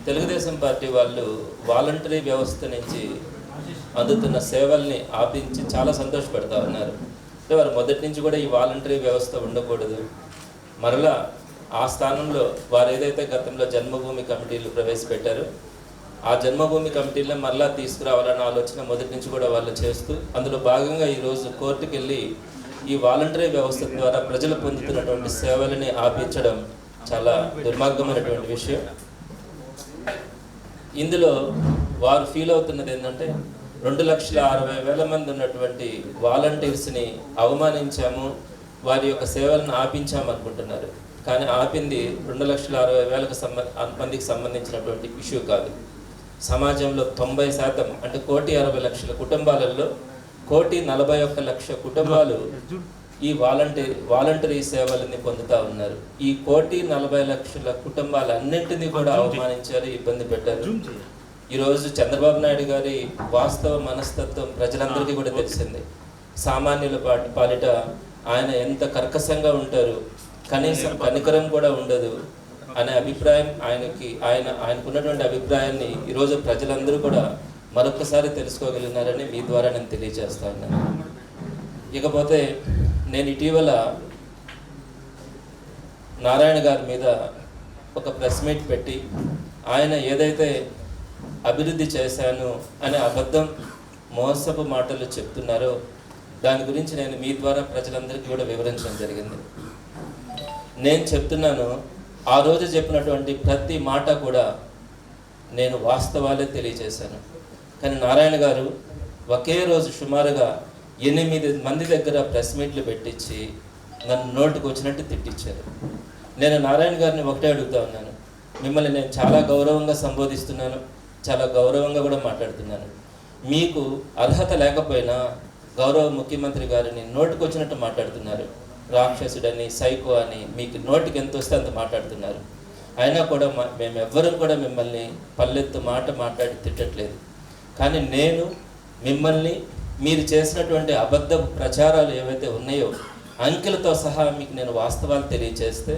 Telugu Desam party వాళ్ళు voluntary వ్యవస్థ నుంచి అందుతున్న సేవల్ని ఆపించి చాలా సంతోషపడతా ఉన్నారు. అంటే వారు మొదటి నుంచి కూడా ఈ వాలంటరీ వ్యవస్థ ఉండకూడదు, మరలా ఆ స్థానంలో వారు ఏదైతే గతంలో జన్మభూమి కమిటీలు ప్రవేశపెట్టారో ఆ జన్మభూమి కమిటీలను మరలా తీసుకురావాలన్న ఆలోచన మొదటి నుంచి కూడా వాళ్ళు చేస్తూ, అందులో భాగంగా ఈరోజు కోర్టుకు వెళ్ళి ఈ వాలంటరీ వ్యవస్థ ద్వారా ప్రజలు పొందుతున్నటువంటి సేవలని ఆపించడం చాలా దుర్మార్గమైనటువంటి విషయం. ఇందులో వారు ఫీల్ అవుతున్నది ఏంటంటే 2,60,000 మంది ఉన్నటువంటి వాలంటీర్స్ని అవమానించాము, వారి యొక్క సేవలను ఆపించాము అనుకుంటున్నారు. కానీ ఆపింది 2,60,000 మందికి సంబంధించినటువంటి ఇష్యూ కాదు. సమాజంలో 90% అంటే 1,60,00,000 కుటుంబాలలో 1,41,00,000 కుటుంబాలు ఈ వాలంటరీ సేవలని పొందుతూ ఉన్నారు. ఈ 1,40,00,000 కుటుంబాలన్నింటినీ కూడా అవమానించారు, ఇబ్బంది పెట్టారు. ఈరోజు చంద్రబాబు నాయుడు గారి వాస్తవ మనస్తత్వం ప్రజలందరికీ కూడా తెలిసింది. సామాన్యుల పాలిట ఆయన ఎంత కర్కశంగా ఉంటారు, కనీసం కనికరం కూడా ఉండదు అనే అభిప్రాయం ఆయనకున్నటువంటి అభిప్రాయాన్ని ఈరోజు ప్రజలందరూ కూడా మరొకసారి తెలుసుకోగలిగినారని మీ ద్వారా నేను తెలియజేస్తా ఉన్నాను. ఇకపోతే నేను ఇటీవల నారాయణ గారి మీద ఒక ప్రెస్ మీట్ పెట్టి ఆయన ఏదైతే అభివృద్ధి చేశాను అనే అబద్ధం మోసపు మాటలు చెప్తున్నారో దాని గురించి నేను మీ ద్వారా ప్రజలందరికీ కూడా వివరించడం జరిగింది. నేను చెప్తున్నాను, ఆ రోజు చెప్పినటువంటి ప్రతి మాట కూడా నేను వాస్తవాలే తెలియజేశాను. కానీ నారాయణ గారు ఒకే రోజు సుమారుగా 8 మంది దగ్గర ప్రెస్ మీట్లు పెట్టించి నన్ను నోటుకు వచ్చినట్టు తిట్టించారు. నేను నారాయణ గారిని ఒకటే అడుగుతా ఉన్నాను, మిమ్మల్ని నేను చాలా గౌరవంగా సంబోధిస్తున్నాను, చాలా గౌరవంగా కూడా మాట్లాడుతున్నాను. మీకు అర్హత లేకపోయినా గౌరవ ముఖ్యమంత్రి గారిని నోటుకు వచ్చినట్టు మాట్లాడుతున్నారు. రాక్షసుడని, సైకో అని మీకు నోటికి ఎంత వస్తే అంత మాట్లాడుతున్నారు. అయినా కూడా మేమెవ్వరం కూడా మిమ్మల్ని పల్లెత్తు మాట మాట్లాడి తిట్టట్లేదు. కానీ నేను మిమ్మల్ని మీరు చేసినటువంటి అబద్ధ ప్రచారాలు ఏవైతే ఉన్నాయో అంకెలతో సహా మీకు నేను వాస్తవాలు తెలియజేస్తే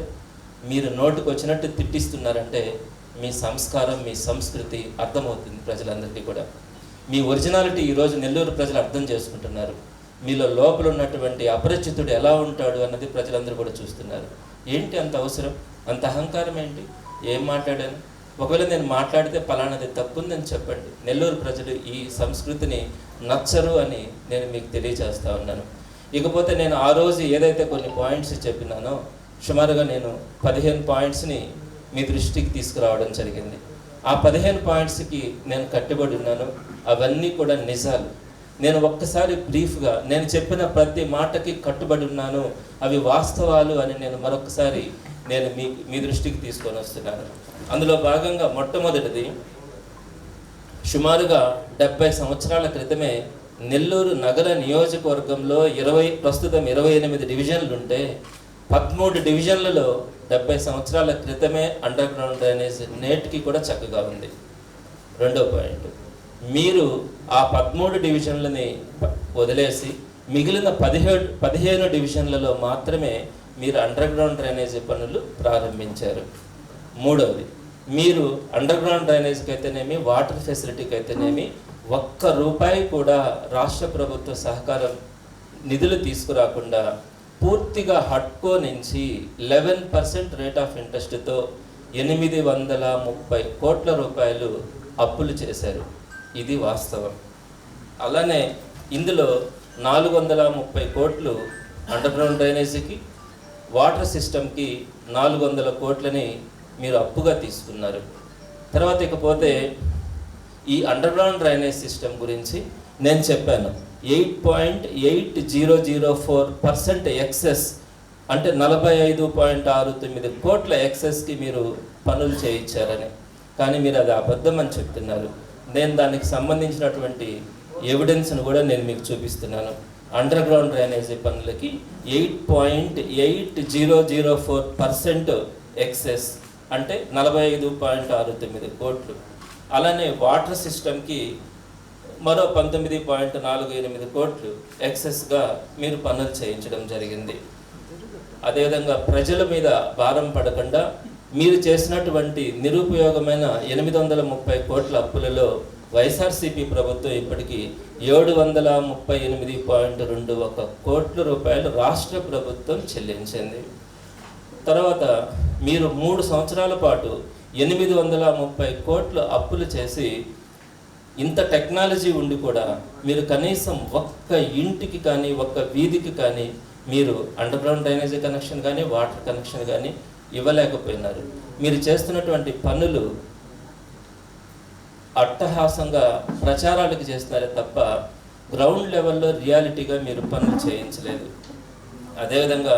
మీరు నోటుకు వచ్చినట్టు తిట్టిస్తున్నారంటే మీ సంస్కారం, మీ సంస్కృతి అర్థమవుతుంది ప్రజలందరికీ కూడా. మీ ఒరిజినాలిటీ ఈరోజు నెల్లూరు ప్రజలు అర్థం చేసుకుంటున్నారు. మీలో లోపల ఉన్నటువంటి అపరిచితుడు ఎలా ఉంటాడు అన్నది ప్రజలందరూ కూడా చూస్తున్నారు. ఏంటి అంత అవసరం, అంత అహంకారం ఏంటి? ఏం మాట్లాడాను? ఒకవేళ నేను మాట్లాడితే పలానాది తప్పుందని చెప్పండి. నెల్లూరు ప్రజలు ఈ సంస్కృతిని నచ్చరు అని నేను మీకు తెలియజేస్తా ఉన్నాను. ఇకపోతే నేను ఆ రోజు ఏదైతే కొన్ని పాయింట్స్ చెప్పినానో సుమారుగా నేను 15 పాయింట్స్ని మీ దృష్టికి తీసుకురావడం జరిగింది. ఆ 15 పాయింట్స్కి నేను కట్టుబడి ఉన్నాను. అవన్నీ కూడా నిజాలు. నేను ఒక్కసారి బ్రీఫ్గా నేను చెప్పిన ప్రతి మాటకి కట్టుబడి ఉన్నాను, అవి వాస్తవాలు అని నేను మరొకసారి నేను మీ దృష్టికి తీసుకొని వస్తున్నాను. అందులో భాగంగా మొట్టమొదటిది, సుమారుగా 70 సంవత్సరాల క్రితమే నెల్లూరు నగర నియోజకవర్గంలో ప్రస్తుతం 28 డివిజన్లు ఉంటే 13 డివిజన్లలో 70 సంవత్సరాల క్రితమే అండర్ గ్రౌండ్ డ్రైనేజ్ నేటికి కూడా చక్కగా ఉంది. రెండో పాయింట్, మీరు ఆ 13 డివిజన్లని వదిలేసి మిగిలిన 15 డివిజన్లలో మాత్రమే మీరు అండర్ గ్రౌండ్ డ్రైనేజీ పనులు ప్రారంభించారు. మూడవది, మీరు అండర్ గ్రౌండ్ డ్రైనేజ్కి అయితేనేమి, వాటర్ ఫెసిలిటీకి అయితేనేమి ₹1 కూడా రాష్ట్ర ప్రభుత్వ సహకారం నిధులు తీసుకురాకుండా పూర్తిగా హట్కో నుంచి 11% రేట్ ఆఫ్ ఇంట్రెస్ట్తో 830 కోట్ల రూపాయలు అప్పులు చేశారు. ఇది వాస్తవం. అలానే ఇందులో 430 కోట్లు అండర్ గ్రౌండ్ డ్రైనేజీకి, వాటర్ సిస్టమ్కి 400 కోట్లని మీరు అప్పుగా తీసుకున్నారు. తర్వాత ఇకపోతే ఈ అండర్ గ్రౌండ్ డ్రైనేజ్ సిస్టమ్ గురించి నేను చెప్పాను. 8.8004% ఎక్సెస్ అంటే 45.69 కోట్ల ఎక్సెస్కి మీరు పనులు చేయించారని. కానీ మీరు అది అబద్ధం అని చెప్తున్నారు. నేను దానికి సంబంధించినటువంటి ఎవిడెన్స్ను కూడా నేను మీకు చూపిస్తున్నాను. అండర్ గ్రౌండ్ డ్రైనేజీ పనులకి 8.8004% ఎక్సెస్ అంటే 45.69 కోట్లు. అలానే వాటర్ సిస్టమ్కి మరో 19.48 కోట్లు ఎక్సెస్గా మీరు పనులు చేయించడం జరిగింది. అదేవిధంగా ప్రజల మీద భారం పడకుండా మీరు చేసినటువంటి నిరుపయోగమైన 830 కోట్ల అప్పులలో వైఎస్ఆర్సీపీ ప్రభుత్వం ఇప్పటికీ 738.21 కోట్ల రూపాయలు రాష్ట్ర ప్రభుత్వం చెల్లించింది. తర్వాత మీరు 3 సంవత్సరాల పాటు 830 కోట్లు అప్పులు చేసి ఇంత టెక్నాలజీ ఉండి కూడా మీరు కనీసం ఒక్క ఇంటికి కానీ ఒక్క వీధికి కానీ మీరు అండర్గ్రౌండ్ డ్రైనేజీ కనెక్షన్ కానీ వాటర్ కనెక్షన్ కానీ ఇవ్వలేకపోయినారు. మీరు చేస్తున్నటువంటి పనులు అట్టహాసంగా ప్రచారాలకు చేస్తున్నారే తప్ప గ్రౌండ్ లెవెల్లో రియాలిటీగా మీరు పనులు చేయించలేదు. అదేవిధంగా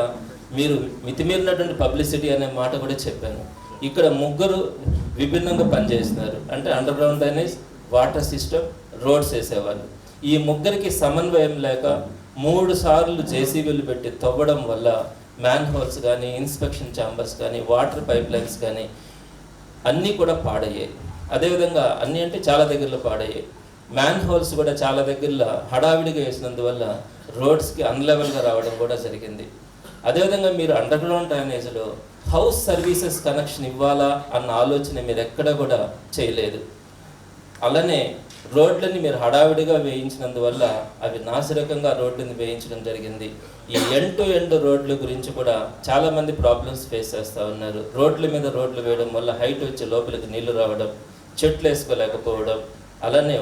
మీరు మితిమీరినటువంటి పబ్లిసిటీ అనే మాట కూడా చెప్పాను. ఇక్కడ 3 విభిన్నంగా పనిచేస్తున్నారు. అంటే underground drainage, water system, roads వేసేవాళ్ళు. ఈ 3కి సమన్వయం లేక 3 సార్లు జేసీబీలు పెట్టి తవ్వడం వల్ల మ్యాన్ హోల్స్ కానీ, ఇన్స్పెక్షన్ ఛాంబర్స్ కానీ, వాటర్ పైప్ లైన్స్ కానీ అన్నీ కూడా పాడయ్యాయి. అదేవిధంగా అన్నీ అంటే చాలా దగ్గరలో పాడయ్యాయి. మ్యాన్ హోల్స్ కూడా చాలా దగ్గరలో హడావిడిగా వేసినందువల్ల రోడ్స్కి అన్లెవెల్గా రావడం కూడా జరిగింది. అదేవిధంగా మీరు అండర్గ్రౌండ్ డ్రైనేజ్లో హౌస్ సర్వీసెస్ కనెక్షన్ ఇవ్వాలా అన్న ఆలోచన మీరు ఎక్కడ కూడా చేయలేదు. అలానే రోడ్లని మీరు హడావిడిగా వేయించినందువల్ల అవి నాసిరకంగా రోడ్లని వేయించడం జరిగింది. ఈ ఎండ్ టు ఎండ్ రోడ్ల గురించి కూడా చాలామంది ప్రాబ్లమ్స్ ఫేస్ చేస్తూ ఉన్నారు. రోడ్ల మీద రోడ్లు వేయడం వల్ల హైట్ వచ్చి లోపలికి నీళ్లు రావడం, చెట్లు వేసుకోలేకపోవడం, అలానే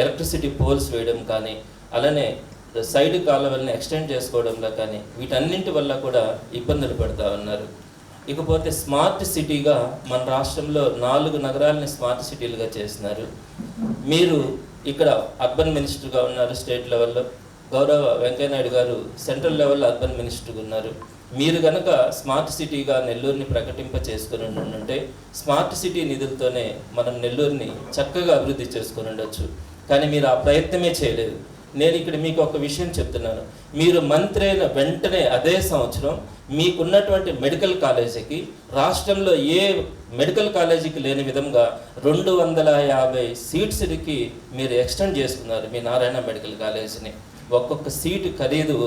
ఎలక్ట్రిసిటీ పోల్స్ వేయడం కానీ, అలానే సైడ్ కాలువల్ని ఎక్స్టెండ్ చేసుకోవడంలో కానీ వీటన్నింటి వల్ల కూడా ఇబ్బందులు పడుతూ ఉన్నారు. ఇకపోతే స్మార్ట్ సిటీగా మన రాష్ట్రంలో 4 నగరాలని స్మార్ట్ సిటీలుగా చేస్తున్నారు. మీరు ఇక్కడ అర్బన్ మినిస్టర్గా ఉన్నారు స్టేట్ లెవెల్లో, గౌరవ వెంకయ్యనాయుడు గారు సెంట్రల్ లెవెల్లో అర్బన్ మినిస్టర్గా ఉన్నారు. మీరు కనుక స్మార్ట్ సిటీగా నెల్లూరుని ప్రకటింప చేసుకుని ఉంటే స్మార్ట్ సిటీ నిధులతోనే మనం నెల్లూరుని చక్కగా అభివృద్ధి చేసుకుని ఉండొచ్చు. కానీ మీరు ఆ ప్రయత్నమే చేయలేదు. నేను ఇక్కడ మీకు ఒక విషయం చెప్తున్నాను. మీరు మంత్రి అయిన వెంటనే అదే సంవత్సరం మీకున్నటువంటి మెడికల్ కాలేజీకి రాష్ట్రంలో ఏ మెడికల్ కాలేజీకి లేని విధంగా 250 సీట్స్కి మీరు ఎక్స్టెండ్ చేసుకున్నారు మీ నారాయణ మెడికల్ కాలేజీని. ఒక్కొక్క సీటు ఖరీదు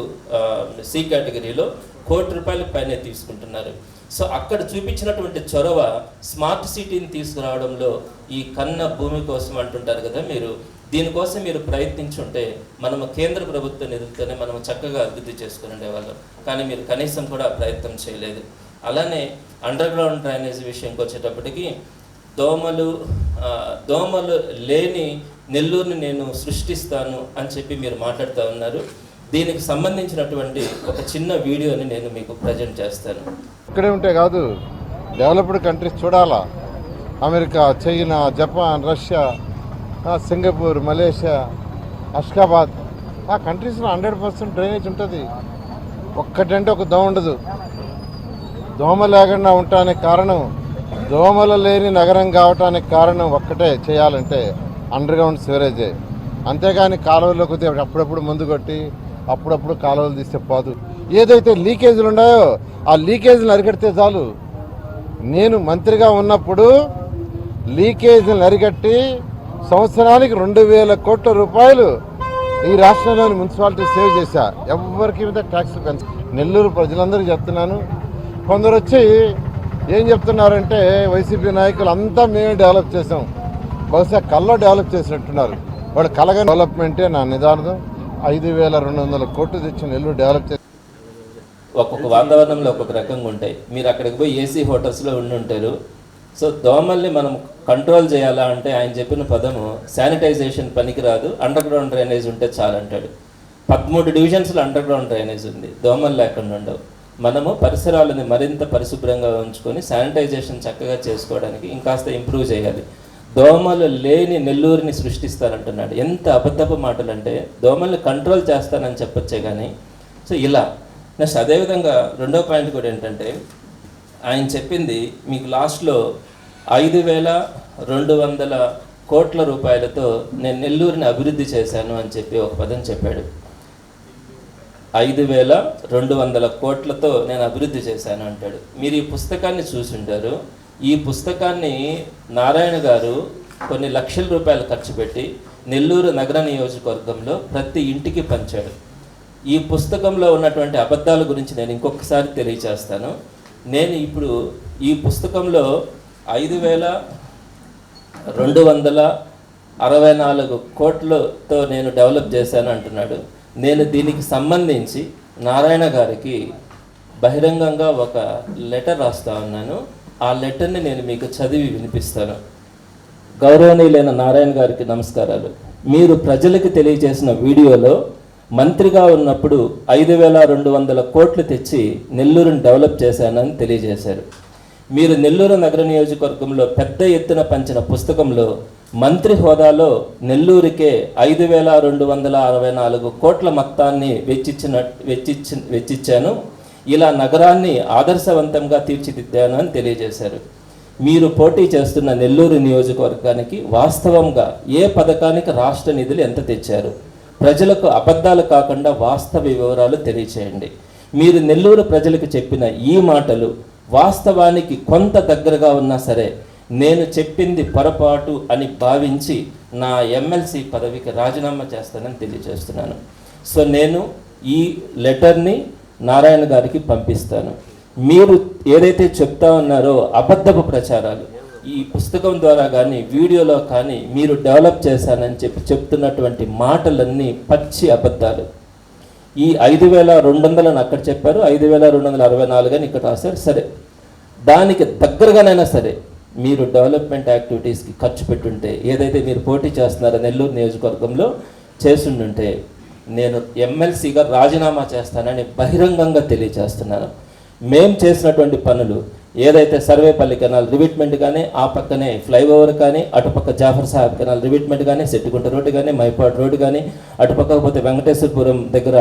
సి కేటగిరీలో ₹1 కోటి పైనే తీసుకుంటున్నారు. సో అక్కడ చూపించినటువంటి చొరవ స్మార్ట్ సిటీని తీసుకురావడంలో ఈ కన్న భూమి కోసం అంటుంటారు కదా మీరు, దీనికోసం మీరు ప్రయత్నించుంటే మనము కేంద్ర ప్రభుత్వ నిధులతోనే మనం చక్కగా అభివృద్ధి చేసుకుని ఉండేవాళ్ళం. కానీ మీరు కనీసం కూడా ప్రయత్నం చేయలేదు. అలానే అండర్గ్రౌండ్ డ్రైనేజ్ విషయంకి వచ్చేటప్పటికి దోమలు లేని నెల్లూరుని నేను సృష్టిస్తాను అని చెప్పి మీరు మాట్లాడుతూ ఉన్నారు. దీనికి సంబంధించినటువంటి ఒక చిన్న వీడియోని నేను మీకు ప్రజెంట్ చేస్తాను. ఇక్కడే ఉంటే కాదు, డెవలప్డ్ కంట్రీస్ చూడాలా. America, China, Japan, Russia, Singapore, Malaysia, Ashgabat, ఆ కంట్రీస్లో 100% డ్రైనేజ్ ఉంటుంది. ఒక్కటంటే ఒక దోమ ఉండదు. దోమ లేకుండా ఉండటానికి కారణం, దోమలు లేని నగరం కావటానికి కారణం ఒక్కటే చేయాలంటే అండర్గ్రౌండ్ సివరేజే. అంతేగాని కాలువలోకి అప్పుడప్పుడు మందు కొట్టి అప్పుడప్పుడు కాలువలు తీస్తే పోదు. ఏదైతే లీకేజీలు ఉన్నాయో ఆ లీకేజీలు అరికడితే చాలు. నేను మంత్రిగా ఉన్నప్పుడు లీకేజీలు అరికట్టి సంవత్సరానికి 2,000 కోట్ల రూపాయలు ఈ రాష్ట్రంలోని మున్సిపాలిటీ సేవ్ చేశా. ఎవరికి మీద ట్యాక్స్ పెంచ. నెల్లూరు ప్రజలందరికీ చెప్తున్నాను. కొందరు వచ్చి ఏం చెప్తున్నారంటే వైసీపీ నాయకులు అంతా మేమే డెవలప్ చేసాం. బహుశా కల్లో డెవలప్ చేసినట్టున్నారు. వాళ్ళు కలగా డెవలప్మెంటే నా నిదానం. 5,200 కోట్లు తెచ్చి నెల్లూరు డెవలప్ చేసి ఒక్కొక్క వాతావరణంలో ఒక్కొక్క రకంగా ఉంటాయి. మీరు అక్కడికి పోయి ఏసీ హోటల్స్లో ఉండి ఉంటారు. సో దోమల్ని మనం కంట్రోల్ చేయాలా అంటే ఆయన చెప్పిన పదము శానిటైజేషన్ పనికిరాదు, అండర్గ్రౌండ్ డ్రైనేజ్ ఉంటే చాలంటాడు. 13 డివిజన్స్లో అండర్గ్రౌండ్ డ్రైనేజ్ ఉంది, దోమలు లేకుండా ఉండవు. మనము పరిసరాలను మరింత పరిశుభ్రంగా ఉంచుకొని శానిటైజేషన్ చక్కగా చేసుకోవడానికి ఇంకాస్త ఇంప్రూవ్ చేయాలి. దోమలు లేని నెల్లూరుని సృష్టిస్తానంటున్నాడు. ఎంత అబద్ధపు మాటలు అంటే, దోమల్ని కంట్రోల్ చేస్తానని చెప్పొచ్చే కానీ. సో ఇలా నెక్స్ట్ అదేవిధంగా రెండో పాయింట్ కూడా ఏంటంటే, ఆయన చెప్పింది మీకు లాస్ట్లో 5,200 కోట్ల రూపాయలతో నేను నెల్లూరుని అభివృద్ధి చేశాను అని చెప్పి ఒక పదం చెప్పాడు. 5,200 కోట్లతో నేను అభివృద్ధి చేశాను అంటాడు. మీరు ఈ పుస్తకాన్ని చూసి ఉంటారు. ఈ పుస్తకాన్ని నారాయణ గారు కొన్ని లక్షల రూపాయలు ఖర్చు పెట్టి నెల్లూరు నగర నియోజకవర్గంలో ప్రతి ఇంటికి పంచాడు. ఈ పుస్తకంలో ఉన్నటువంటి అబద్ధాల గురించి నేను ఇంకొకసారి తెలియచేస్తాను. నేను ఇప్పుడు ఈ పుస్తకంలో 5,264 కోట్లతో నేను డెవలప్ చేశాను అంటున్నాడు. నేను దీనికి సంబంధించి నారాయణ గారికి బహిరంగంగా ఒక లెటర్ రాస్తా ఉన్నాను. ఆ లెటర్ని నేను మీకు చదివి వినిపిస్తాను. గౌరవనీయులైన నారాయణ గారికి నమస్కారాలు. మీరు ప్రజలకు తెలియజేసిన వీడియోలో మంత్రిగా ఉన్నప్పుడు 5,200 కోట్లు తెచ్చి నెల్లూరుని డెవలప్ చేశానని తెలియజేశారు. మీరు నెల్లూరు నగర నియోజకవర్గంలో పెద్ద ఎత్తున పంచిన పుస్తకంలో మంత్రి హోదాలో నెల్లూరుకే 5,264 కోట్ల మొత్తాన్ని వెచ్చించాను, ఇలా నగరాన్ని ఆదర్శవంతంగా తీర్చిదిద్దాను అని తెలియజేశారు. మీరు పోటీ చేస్తున్న నెల్లూరు నియోజకవర్గానికి వాస్తవంగా ఏ పథకానికి రాష్ట్ర నిధులు ఎంత తెచ్చారు? ప్రజలకు అబద్ధాలు కాకుండా వాస్తవ వివరాలు తెలియచేయండి. మీరు నెల్లూరు ప్రజలకు చెప్పిన ఈ మాటలు వాస్తవానికి కొంత దగ్గరగా ఉన్నా సరే నేను చెప్పింది పొరపాటు అని భావించి నా ఎమ్మెల్సీ పదవికి రాజీనామా చేస్తానని తెలియజేస్తున్నాను. సో నేను ఈ లెటర్ని నారాయణ గారికి పంపిస్తాను. మీరు ఏదైతే చెప్తా ఉన్నారో అబద్ధపు ప్రచారాలు ఈ పుస్తకం ద్వారా కానీ వీడియోలో కానీ మీరు డెవలప్ చేశానని చెప్తున్నటువంటి మాటలన్నీ పచ్చి అబద్ధాలు. ఈ 5,200 అక్కడ చెప్పారు, 5,264 అని ఇక్కడ రాశారు. సరే, దానికి దగ్గరగానైనా సరే మీరు డెవలప్మెంట్ యాక్టివిటీస్కి ఖర్చు పెట్టుంటే, ఏదైతే మీరు పోటీ చేస్తున్నారో నెల్లూరు నియోజకవర్గంలో చేస్తుంటే నేను ఎమ్మెల్సీగా రాజీనామా చేస్తానని బహిరంగంగా తెలియజేస్తున్నాను. మేము చేసినటువంటి పనులు ఏదైతే సర్వేపల్లి కెనాల్ రివిట్మెంట్ కానీ, ఆ పక్కనే ఫ్లైఓవర్ కానీ, అటుపక్క జాఫర్ సాహెబ్ కెనాల్ రివిట్మెంట్ కానీ, సెట్టిగుంట రోడ్డు కానీ, మైపాడ్ రోడ్డు కానీ, అటుపక్క పోతే వెంకటేశ్వరపురం దగ్గర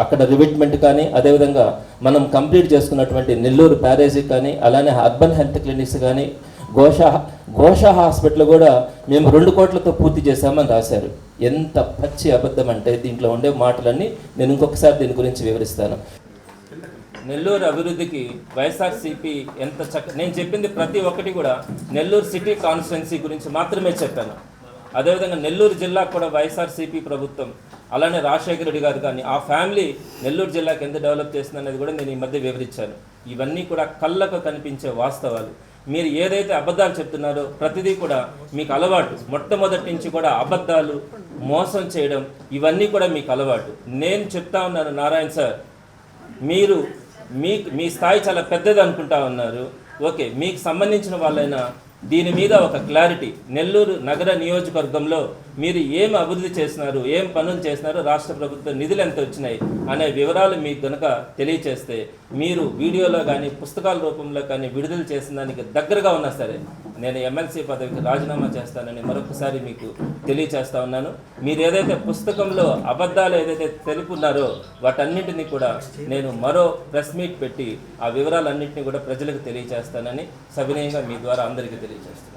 అక్కడ రివిట్మెంట్ కానీ, అదేవిధంగా మనం కంప్లీట్ చేసుకున్నటువంటి నెల్లూరు ప్యారేజీ కానీ, అలానే అర్బన్ హెల్త్ క్లినిక్స్ కానీ, ఘోష హాస్పిటల్ కూడా మేము 2 కోట్లతో పూర్తి చేశామని రాశారు. ఎంత పచ్చి అబద్ధం అంటే దీంట్లో ఉండే మాటలన్నీ నేను ఇంకొకసారి దీని గురించి వివరిస్తాను. నెల్లూరు అభివృద్ధికి వైఎస్ఆర్సీపీ ఎంత నేను చెప్పింది ప్రతి ఒక్కటి కూడా నెల్లూరు సిటీ కాన్స్టిట్యున్సీ గురించి మాత్రమే చెప్పాను. అదేవిధంగా నెల్లూరు జిల్లాకు కూడా వైఎస్ఆర్సీపీ ప్రభుత్వం, అలానే రాజశేఖర రెడ్డి గారు కానీ ఆ ఫ్యామిలీ నెల్లూరు జిల్లాకి ఎంత డెవలప్ చేస్తుంది అనేది కూడా నేను ఈ మధ్య వివరించాను. ఇవన్నీ కూడా కళ్ళకు కనిపించే వాస్తవాలు. మీరు ఏదైతే అబద్ధాలు చెప్తున్నారో ప్రతిదీ కూడా మీకు అలవాటు. మొట్టమొదటి నుంచి కూడా అబద్ధాలు, మోసం చేయడం ఇవన్నీ కూడా మీకు అలవాటు. నేను చెప్తా ఉన్నాను నారాయణ సార్, మీరు మీ స్థాయి చాలా పెద్దది అనుకుంటా ఉన్నారు. ఓకే, మీకు సంబంధించిన వాళ్ళైనా దీని మీద ఒక క్లారిటీ, నెల్లూరు నగర నియోజకవర్గంలో మీరు ఏం అభివృద్ధి చేసినారు, ఏం పనులు చేసినారు, రాష్ట్ర ప్రభుత్వం నిధులు ఎంత వచ్చినాయి అనే వివరాలు మీకు కనుక తెలియచేస్తే మీరు వీడియోలో కానీ పుస్తకాల రూపంలో కానీ విడుదల చేసిన దానికి దగ్గరగా ఉన్నా సరే నేను ఎమ్మెల్సీ పదవికి రాజీనామా చేస్తానని మరొకసారి మీకు తెలియచేస్తా ఉన్నాను. మీరు ఏదైతే పుస్తకంలో అబద్ధాలు ఏదైతే తెలుపున్నారో వాటన్నింటినీ కూడా నేను మరో ప్రెస్ మీట్ పెట్టి ఆ వివరాలన్నింటినీ కూడా ప్రజలకు తెలియచేస్తానని సవినయంగా మీ ద్వారా అందరికీ తెలియజేస్తాను.